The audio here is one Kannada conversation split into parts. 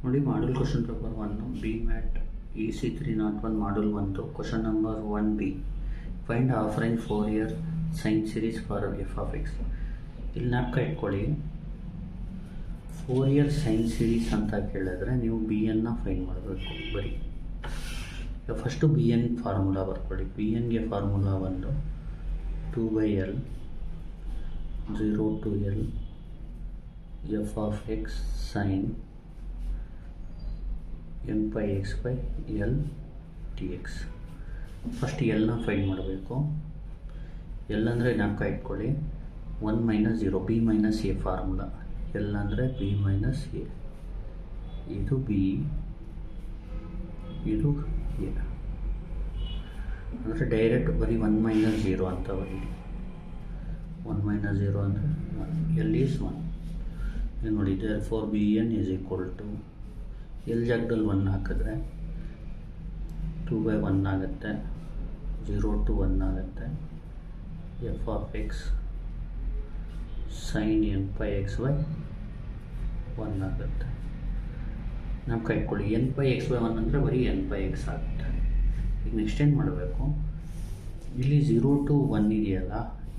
ನೋಡಿ model question paper 1 B MAT EC301 model 1 question number 1B find half range 4 year sine series for f of x. ಇಲ್ಲಿ ಜ್ಞಾಪಕ ಇಟ್ಕೊಳ್ಳಿ, 4 ಇಯರ್ ಸೈನ್ ಸೀರೀಸ್ ಅಂತ ಕೇಳಿದ್ರೆ ನೀವು ಬಿ ಎನ್ನ ಫೈಂಡ್ ಮಾಡಬೇಕು. ಬರೀ ಫಸ್ಟು ಬಿ ಎನ್ ಫಾರ್ಮುಲಾ ಬರ್ಕೊಳ್ಳಿ. ಬಿ ಎನ್ಗೆ ಫಾರ್ಮುಲಾ ಒಂದು 2/L 0 to L F of X sine n pi x by L dx. First ಎಲ್ನ ಫೈಂಡ್ ಮಾಡಬೇಕು. ಎಲ್ ಅಂದರೆ ಜ್ಞಾಪಕ ಇಟ್ಕೊಳ್ಳಿ 1 - 0 B minus A formula. L ಅಂದರೆ ಬಿ ಮೈನಸ್ ಎ, ಇದು ಬಿ, ಇದು ಎ. ಅಂದರೆ ಡೈರೆಕ್ಟ್ ಬರೀ 1 - 0 ಅಂತ ಬರೀ. 1 - 0 ಅಂದರೆ ಎಲ್ ಈಸ್ 1. ನೋಡಿ, therefore b n is equal to l ಜಾಗದಲ್ಲಿ 1 ಹಾಕಿದ್ರೆ 2/1 ಆಗುತ್ತೆ, 0 to 1 ಆಗುತ್ತೆ. F of X sine n pi x by 1 ಆಗುತ್ತೆ. ನಾವು ಕಟ್ಕೊಳ್ಳಿ n pi x by 1 ಅಂದರೆ ಬರೀ n pi x ಆಗುತ್ತೆ. ಈಗ ನೆಕ್ಸ್ಟ್ ಏನು ಮಾಡಬೇಕು, ಇಲ್ಲಿ 0 to 1 ಇದೆಯಲ್ಲ,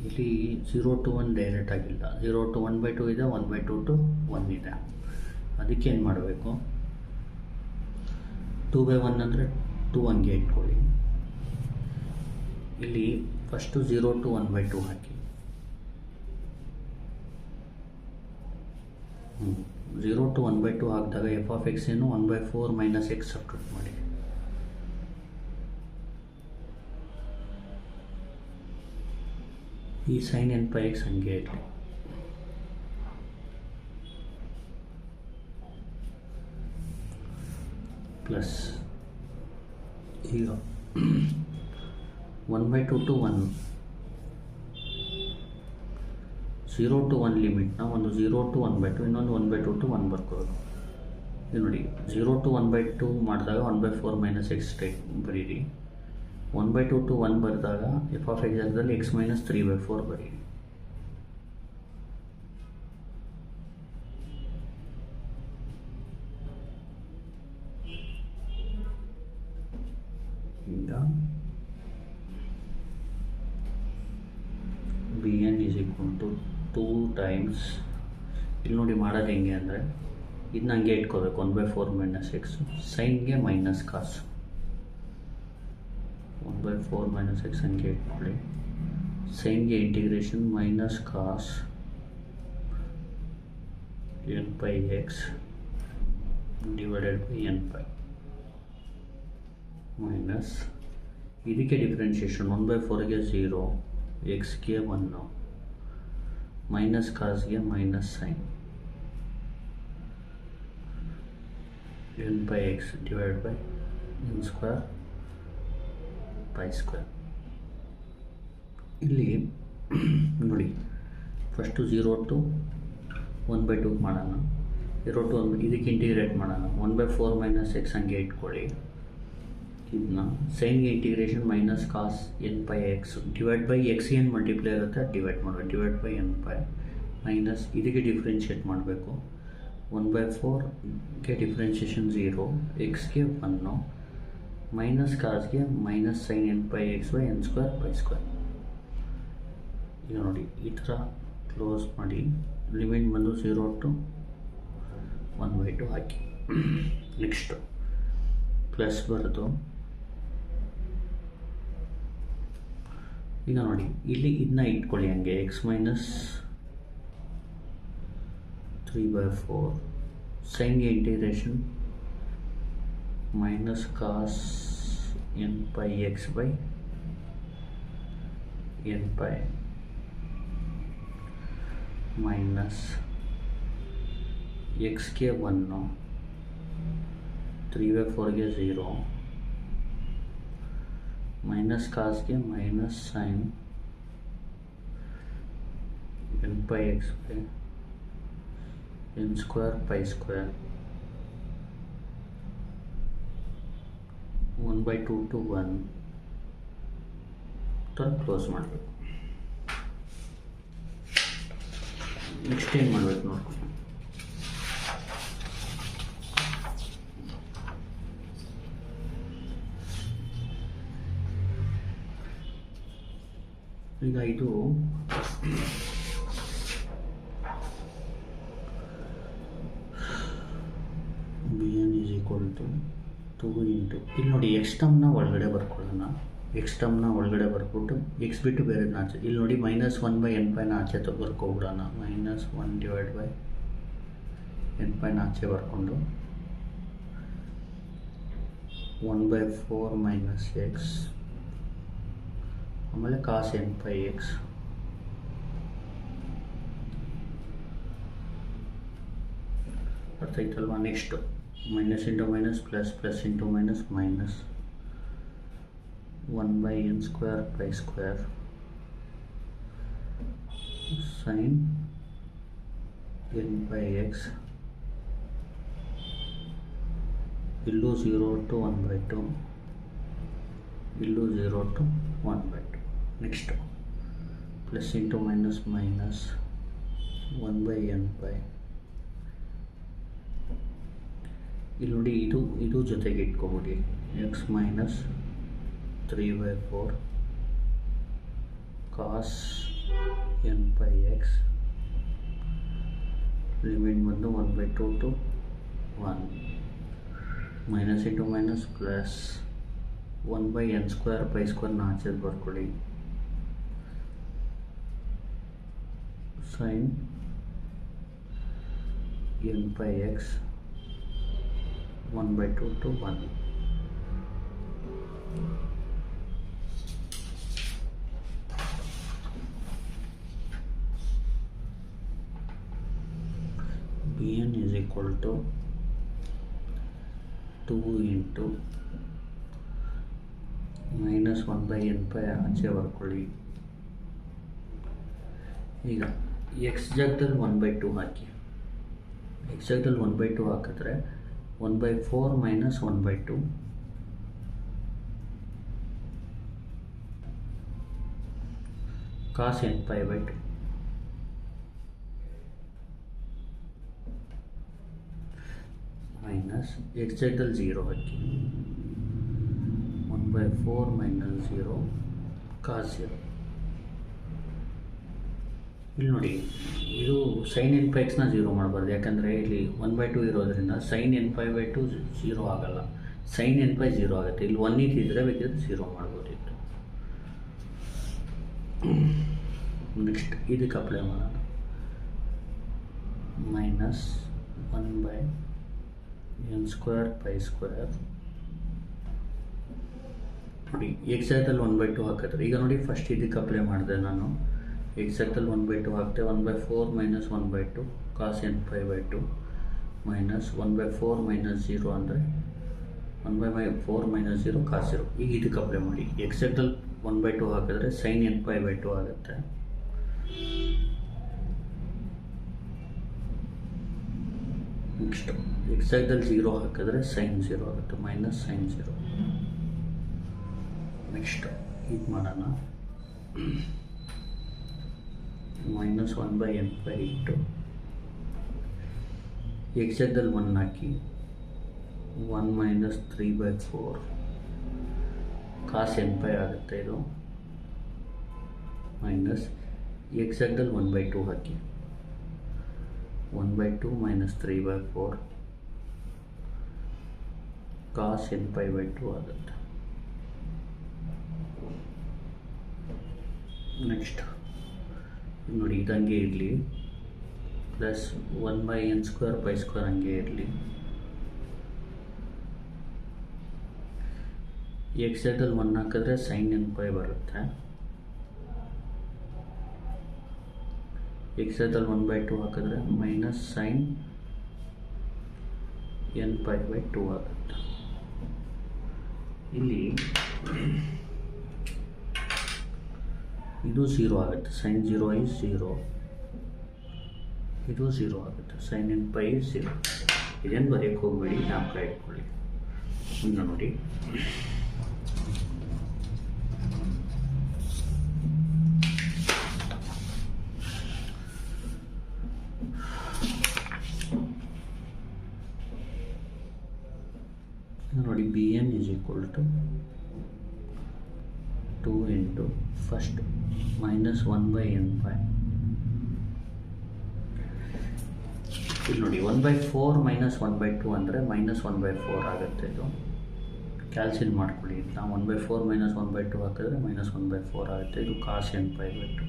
ಇಲ್ಲಿ 0 to 1 ಡೈರೆಕ್ಟ್ ಆಗಿಲ್ಲ, 0 to 1/2 ಇದೆ, 1/2 to 1 ಇದೆ. ಅದಕ್ಕೆ ಏನು ಮಾಡಬೇಕು, 2/1 ಅಂದರೆ 2 ಹಂಗೆ ಇಟ್ಕೊಳ್ಳಿ. ಇಲ್ಲಿ ಫಸ್ಟು 0 to 1/2 ಹಾಕಿ. 0 to 1/2 ಹಾಕಿದಾಗ ಎಫ್ ಆಫ್ ಎಕ್ಸ್ ಏನು 1/4 ಮೈನಸ್ ಎಕ್ಸ್ ಸಬ್ಟ್ರೂಟ್ ಮಾಡಿ. ಈ ಸೈನ್ n pi x ಹಂಗೆ ಇರಲಿ. ಪ್ಲಸ್ ಈಗ 1/2 to 1, 0 to 1 ಲಿಮಿಟ್ನ ಒಂದು 0 to 1/2, ಇನ್ನೊಂದು 1/2 to 1 ಬರ್ಕೋಬೇಕು. ಇದು ನೋಡಿ, 0 to 1/2 ಮಾಡಿದಾಗ 1/4 ಮೈನಸ್ ಎಕ್ಸ್ ಬರೀರಿ. 1/2 to 1 ಬರೆದಾಗ ಎಫ್ ಆಫ್ ಎಕ್ಸ್ ಜಾಗದಲ್ಲಿ ಎಕ್ಸ್ ಮೈನಸ್ 3/4 ಬರೀರಿ. ಈಗ b n is equal to 2 times, ಇಲ್ಲಿ ನೋಡಿ ಮಾಡೋದು ಹೆಂಗೆ ಅಂದರೆ ಇದನ್ನ ಹಂಗೆ ಇಟ್ಕೋಬೇಕು, 1/4 ಮೈನಸ್ ಎಕ್ಸ್, ಸೈನ್ಗೆ ಮೈನಸ್ ಕಾಸು, 1/4 ಮೈನಸ್ ಎಕ್ಸ್ ಹಂಗೆ ಇಟ್ಕೊಳ್ಳಿ. ಸೈನ್ಗೆ integration minus cos n pi x divided by n pi minus ಇದಕ್ಕೆ ಡಿಫ್ರೆನ್ಷಿಯೇಷನ್ 1/4ಗೆ 0, ಎಕ್ಸ್ಗೆ 1, ಮೈನಸ್ ಕಾಸ್ಗೆ minus sine n pi x divide by n square pi square. ಇಲ್ಲಿ ನೋಡಿ, ಫಸ್ಟು 0 to 1/2 ಮಾಡೋಣ, 0 to 1 ಇದಕ್ಕೆ ಇಂಟಿಗ್ರೇಟ್ ಮಾಡೋಣ. 1/4 ಮೈನಸ್ ಎಕ್ಸ್ ಹಂಗೆ ಇಟ್ಕೊಳ್ಳಿ. ಇದನ್ನ ಸೈನ್ಗೆ integration minus cos n pi x divide by X ಏನು ಮಲ್ಟಿಪ್ಲೈ ಇರುತ್ತೆ ಡಿವೈಡ್ ಮಾಡಬೇಕು, divide by n pi minus ಇದಕ್ಕೆ ಡಿಫ್ರೆನ್ಷಿಯೇಟ್ ಮಾಡಬೇಕು. 1/4ಗೆ ಡಿಫ್ರೆನ್ಷಿಯೇಷನ್ 0, ಎಕ್ಸ್ಗೆ 1, ಮೈನಸ್ ಕಾಸ್ಗೆ minus sine n pi x by n square pi square. ಈಗ ನೋಡಿ, ಈ ಥರ ಕ್ಲೋಸ್ ಮಾಡಿ ಲಿಮಿಟ್ ಬಂದು 0 to 1/2 ಹಾಕಿ. ನೆಕ್ಸ್ಟು ಪ್ಲಸ್ ಬರೋದು. ಈಗ ನೋಡಿ, ಇಲ್ಲಿ ಇದನ್ನ ಇಟ್ಕೊಳ್ಳಿ ಹಂಗೆ, ಎಕ್ಸ್ ಮೈನಸ್ 3/4, ಸೈನ್ಗೆ integration minus cos n pi x by n pi minus ಎಕ್ಸ್ಗೆ 1, 3/4ಗೆ 0, ಮೈನಸ್ ಕಾಸ್ಗೆ minus sine n pi x by n square pi square 1/2 to 1 ಥರ ಕ್ಲೋಸ್ ಮಾಡಬೇಕು. ನೆಕ್ಸ್ಟ್ ಏನು ಮಾಡಬೇಕು ನೋಡ್ಕೊಂಡು ಈಗ ಇದು b n is equal to 2 into ಇಲ್ಲಿ ನೋಡಿ ಎಕ್ಸ್ ಟರ್ಮ್ನ ಒಳಗಡೆ ಬರ್ಕೊಳ್ಳೋಣ. ಎಕ್ಸ್ ಟರ್ಮ್ನ ಒಳಗಡೆ ಬರ್ಬಿಟ್ಟು ಎಕ್ಸ್ ಬಿಟ್ಟು ಬೇರೆದನ್ನ ಆಚೆ, ಇಲ್ಲಿ ನೋಡಿ -1/n/ನ ಆಚೆ ಬರ್ಕೊಬಿಡೋಣ. -1/n/ನ ಆಚೆ ಬರ್ಕೊಂಡು 1/4 - x ಆಮೇಲೆ cos n/x ಅರ್ಥ ಆಯ್ತಲ್ವಾ. Next minus into minus plus, plus into minus minus, 1/n² sin n/x, ಇಲ್ಲೂ 0 to 1/2, ಇಲ್ಲೂ 0 to 1/2. Next plus into minus minus 1/n/, ಇಲ್ಲಿ ನೋಡಿ ಇದು ಜೊತೆಗೆ ಇಟ್ಕೊಬಿಡಿ, x minus 3/4 cos n/x, limit ಬಂದು 1/2 to 1, minus into minus plus 1/n² ಆಚೆದು ಬರ್ಕೊಳ್ಳಿ, sin n/x 1/2 to 1. Bn is equal to 2 into -1/n/, ಆಚೆ ಬರ್ಕೊಳ್ಳಿ. ಈಗ ಎಕ್ಸ್ ಜಾಗದಲ್ಲಿ 1/2 ಹಾಕಿ, ಎಕ್ಸ್ ಜಾಗದಲ್ಲಿ 1/2 ಹಾಕಿದ್ರೆ 1/4 - 1/2 cos n/2 ಮೈನಸ್ ಎಕ್ಸ್ ಜಾಗದಲ್ಲಿ 0 ಹಾಕಿ, 1/4 - 0 cos 0. ಇಲ್ಲಿ ನೋಡಿ ಇದು sin n/xನ 0 ಮಾಡಬಾರ್ದು, ಯಾಕಂದರೆ ಇಲ್ಲಿ 1/2 ಇರೋದ್ರಿಂದ sin n/2 0 ಆಗಲ್ಲ, sin n/, 0 ಆಗುತ್ತೆ. ಇಲ್ಲಿ 1 ಇದ್ದರೆ ಬೇಕಿದ್ರೆ 0 ಮಾಡ್ಬೋದಿತ್ತು. ನೆಕ್ಸ್ಟ್ ಇದಕ್ಕೆ ಅಪ್ಲೈ ಮಾಡೋಣ, ಮೈನಸ್ 1/n²² ನೋಡಿ ಎಕ್ಸ್ ಜಾಗದಲ್ಲಿ 1/2 ಹಾಕಿದ್ರೆ, ಈಗ ನೋಡಿ ಫಸ್ಟ್ ಇದಕ್ಕೆ ಅಪ್ಲೈ ಮಾಡಿದೆ ನಾನು, ಎಕ್ಸ್ ಜಾಗದಲ್ಲಿ 1/2 ಹಾಕ್ತೆ, 1/4 - 1/2 cos n/2 ಮೈನಸ್ 1/4 - 0 ಅಂದರೆ 1/4 - 0 cos 0. ಈಗ ಇದಕ್ಕೆ ಅಪ್ಲೈ ಮಾಡಿ, ಎಕ್ಸ್ ಜಾಗದಲ್ಲಿ 1/2 ಹಾಕಿದ್ರೆ sin n/2 ಆಗುತ್ತೆ. ನೆಕ್ಸ್ಟ್ ಎಕ್ಸ್ ಜಾಗದಲ್ಲಿ 0 ಹಾಕಿದ್ರೆ sin 0 ಆಗುತ್ತೆ, ಮೈನಸ್ sin 0. ನೆಕ್ಸ್ಟ್ ಇದು ಮಾಡೋಣ, -1/n/, ಇಟ್ಟು ಎಕ್ಸ್ ಜಾಗದಲ್ಲಿ 1 ಹಾಕಿ, 1 - 3/4 cos n/, ಆಗುತ್ತೆ ಇದು, ಮೈನಸ್ ಎಕ್ಸ್ ಜಾಗದಲ್ಲಿ 1/2 ಹಾಕಿ, 1/2 - 3/4 cos n/2 ಆಗುತ್ತೆ. ನೆಕ್ಸ್ಟ್ ನೋಡಿ ಇದಂಗೆ ಇರಲಿ, ಪ್ಲಸ್ 1/n² ಹಂಗೆ ಇರಲಿ, ಎಕ್ಸ್ ಜಾಗದಲ್ಲಿ 1 ಹಾಕಿದ್ರೆ sin n/, ಬರುತ್ತೆ, ಎಕ್ಸ್ ಜಾಗದಲ್ಲಿ 1/2 ಹಾಕಿದ್ರೆ ಮೈನಸ್ sin n/2 ಆಗುತ್ತೆ. ಇಲ್ಲಿ ಇದು 0 ಆಗುತ್ತೆ, sin 0 is 0, ಇದು 0 ಆಗುತ್ತೆ, sin n/, is 0. ಇದನ್ನು ಬರೆಯೋಕ್ಕೆ ಹೋಗ್ಬೇಡಿ, ಜ್ಞಾಪಕ ಇಟ್ಕೊಳ್ಳಿ. ಇನ್ನು ನೋಡಿ Bn is equal to 2 into first minus 1 by n pi. ಇಲ್ಲಿ ನೋಡಿ 1/4 ಮೈನಸ್ 1/2 ಅಂದರೆ -1/4 ಆಗುತ್ತೆ. ಇದು ಕ್ಯಾಲ್ಸಿಲ್ ಮಾಡ್ಕೊಳ್ಳಿ. ನಾವು 1/4 ಮೈನಸ್ 1/2 ಹಾಕಿದ್ರೆ -1/4 ಆಗುತ್ತೆ. ಇದು ಕಾಸ್ n pi by 2.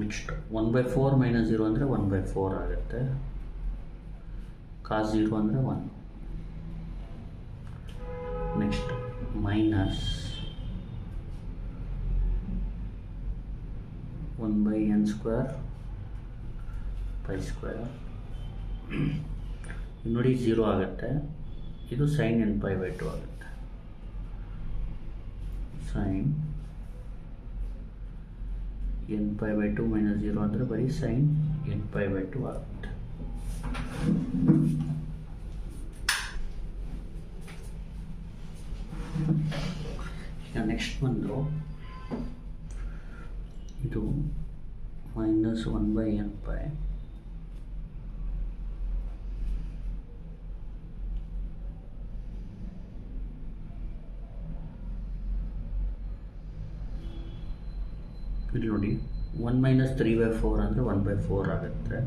Next 1/4 minus 0 ಅಂದರೆ 1/4 ಆಗುತ್ತೆ. ಕಾಸ್ 0 ಅಂದರೆ 1. Next minus 1 by n square pi square. ನೋಡಿ 0 ಆಗುತ್ತೆ. ಇದು sin n pi by 2 ಆಗುತ್ತೆ. sin n pi by 2 minus 0 ಅಂದರೆ ಬರೀ sin n pi by 2 ಆಗುತ್ತೆ. ಈಗ ನೆಕ್ಸ್ಟ್ ಬಂದು ಇದು minus 1 by n pi ಇಲ್ಲಿ ನೋಡಿ 1 minus 3/4 ಅಂದರೆ 1/4 ಆಗುತ್ತೆ.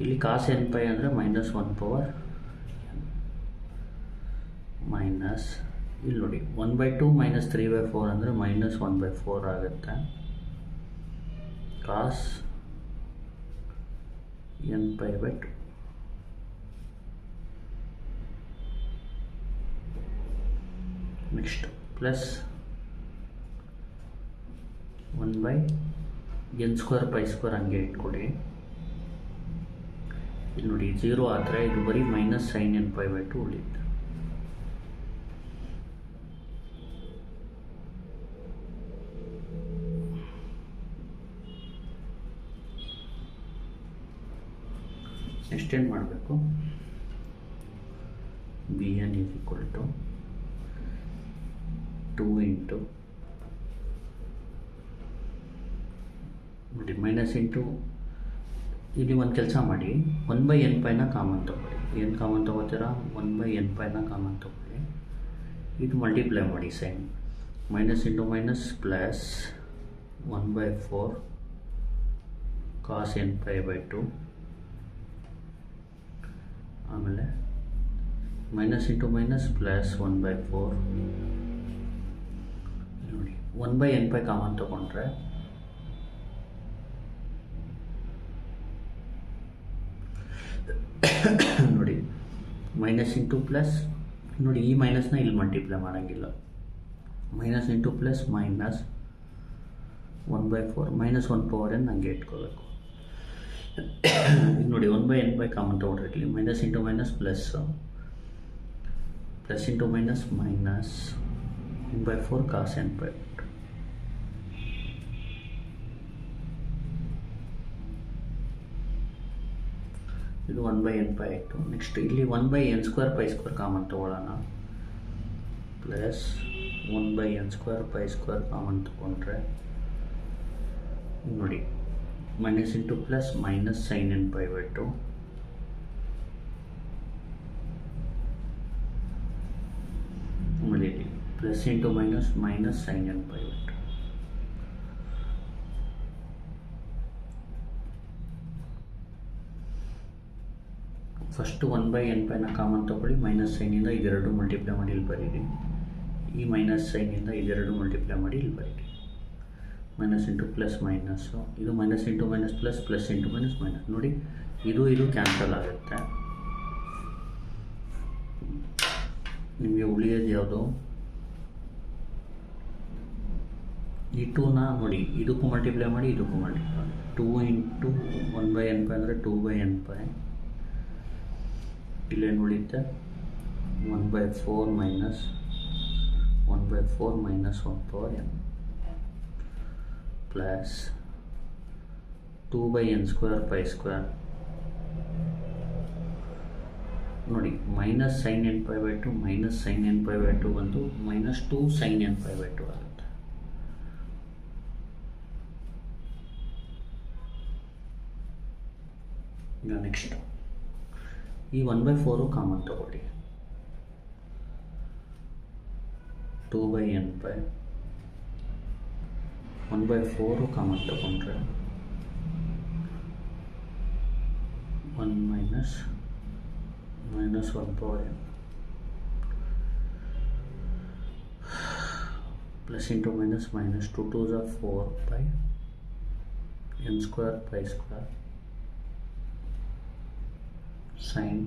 ಇಲ್ಲಿ ಕಾಸ್ n pi ಅಂದರೆ -1 power ಮೈನಸ್ ಇಲ್ಲಿ ನೋಡಿ 1/2 minus 3/4 ಅಂದರೆ -1/4 ಆಗುತ್ತೆ. ಕಾಸ್ n pi by 2. Next plus 1 by n square pi square ಹಂಗೆ ಇಟ್ಕೊಡಿ. ಇಲ್ಲಿ ನೋಡಿ 0 ಆದರೆ ಇದು ಬರೀ minus sin n pi by 2 ಉಳಿಯುತ್ತೆ. ನೆಕ್ಸ್ಟ್ ಏನು ಮಾಡಬೇಕು? bn is equal to 2 into ನೋಡಿ ಮೈನಸ್ ಇಂಟು ಇಲ್ಲಿ ಒಂದು ಕೆಲಸ ಮಾಡಿ 1 by n pi ಕಾಮನ್ ತಗೊಳ್ಳಿ. ಏನು ಕಾಮನ್ ತಗೋತೀರಾ? 1 by n pi ಕಾಮನ್ ತಗೊಳ್ಳಿ. ಇದು ಮಲ್ಟಿಪ್ಲೈ ಮಾಡಿ sine minus into minus plus 1/4 cos n pi by 2. ಆಮೇಲೆ ಮೈನಸ್ ಇಂಟು ಮೈನಸ್ ಪ್ಲಸ್ 1/4 ನೋಡಿ 1 by n pi ಕಾಮನ್ ತಗೊಂಡ್ರೆ ನೋಡಿ ಮೈನಸ್ ಇಂಟು ಪ್ಲಸ್ ನೋಡಿ ಈ ಮೈನಸ್ನ ಇಲ್ಲಿ ಮಲ್ಟಿಪ್ಲೈ ಮಾಡೋಂಗಿಲ್ಲ. Minus into plus minus 1/4 -1 power n ಹಂಗೆ ಇಟ್ಕೋಬೇಕು. ಈಗ ನೋಡಿ 1 by n pi ಕಾಮನ್ ತಗೊಂಡ್ರೆ ಇಲ್ಲಿ minus into minus plus into minus minus 1/4 cos n pi. ಇದು 1 by n pi ಆಯಿತು. ನೆಕ್ಸ್ಟ್ ಇಲ್ಲಿ 1 by n square pi square common ತಗೊಳ್ಳೋಣ. Plus 1 by n square pi square common ತಗೊಂಡ್ರೆ ನೋಡಿ minus into plus minus sin n pi by 2. ಆಮೇಲೆ ಇಲ್ಲಿ plus into minus minus sin n pi by 2. First 1 by n pi common ತಗೊಳ್ಳಿ. ಮೈನಸ್ ಸೈನಿಂದ ಇದೆರಡು ಮಲ್ಟಿಪ್ಲೈ ಮಾಡಿ ಇಲ್ಲಿ ಬರೀರಿ. ಈ ಮೈನಸ್ ಸೈನಿಂದ ಇದೆರಡು ಮಲ್ಟಿಪ್ಲೈ ಮಾಡಿ ಇಲ್ಲಿ ಬರೀರಿ. ಮೈನಸ್ ಇಂಟು ಪ್ಲಸ್ ಮೈನಸ್ಸು ಇದು minus into minus plus into minus minus ನೋಡಿ ಇದು ಕ್ಯಾನ್ಸಲ್ ಆಗುತ್ತೆ. ನಿಮಗೆ ಉಳಿಯೋದು ಯಾವುದು? ಈ 2ನ ನೋಡಿ ಇದಕ್ಕೂ ಮಲ್ಟಿಪ್ಲೈ ಮಾಡಿ ಇದಕ್ಕೂ ಮಲ್ಟಿಪ್ಲೈ ಮಾಡಿ. 2 ಇಂಟು 1 by n pi ಅಂದರೆ 2 by n pi. ಇಲ್ಲೇನು ಉಳಿಯುತ್ತೆ? 1/4 minus 1/4 minus 1 power n plus 2 by n square pi square. ನೋಡಿ minus sin n pi by 2 minus sin n pi by 2 ಬಂದು minus 2 sin n pi by 2 ಆಗುತ್ತೆ. ಈಗ ನೆಕ್ಸ್ಟ್ ಈ 1/4 ಕಾಮನ್ ತಗೊಳ್ಳಿ. 2/n/, 1/4 ಕಾಮನ್ ತಗೊಂಡ್ರೆ 1 minus -1/n plus into minus 2 2s are 4 by n square pi square sin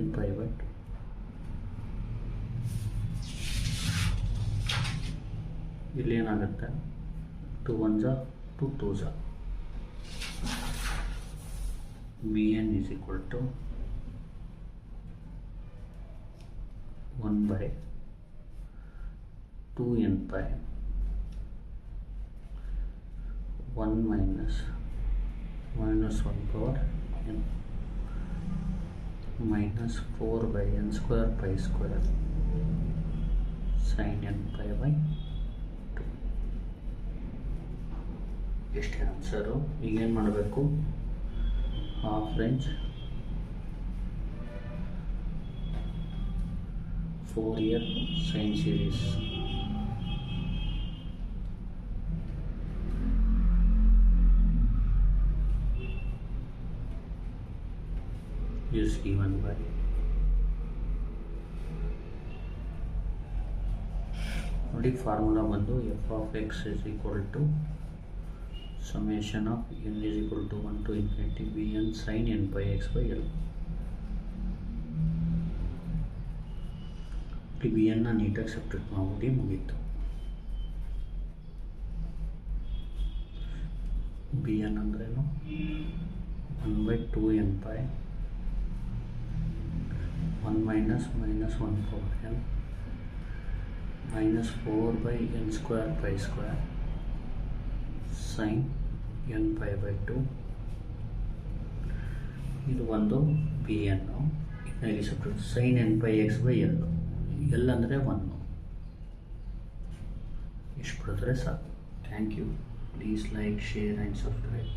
n pi by 2. ಇಲ್ಲಿ ಏನಾಗುತ್ತೆ 2 1s are 2 2s are Bn is equal to 1 by 2n pi 1 minus 1 power n minus 4 by n square pi square sin n pi by 2. ಎಷ್ಟೇ ಆನ್ಸರು. ಈಗೇನು ಮಾಡಬೇಕು, half range 4-year sine series is given by ನೋಡಿ ಫಾರ್ಮುಲಾ ಬಂದು f of x is equal to summation of n is equal to 1 to infinity bn sin n pi x by l. bn ನ ನೀಟಾಗಿ ಸಬ್ಟ್ರಾಕ್ಟ್ ಮಾಡ್ಬಿಟ್ಟು ಮುಗೀತು. bn ಅಂದ್ರೇನು 1 by 2n pi 1 minus 1 power n minus 4 by n square pi square sin n pi by 2. ಇದು ಒಂದು bn. ಇದರಲ್ಲಿ subtract sin n pi x by l. l ಅಂದರೆ 1. ಇಷ್ಟು ಬರೆದ್ರೆ ಸಾಕು. Thank you. Please like, share and subscribe.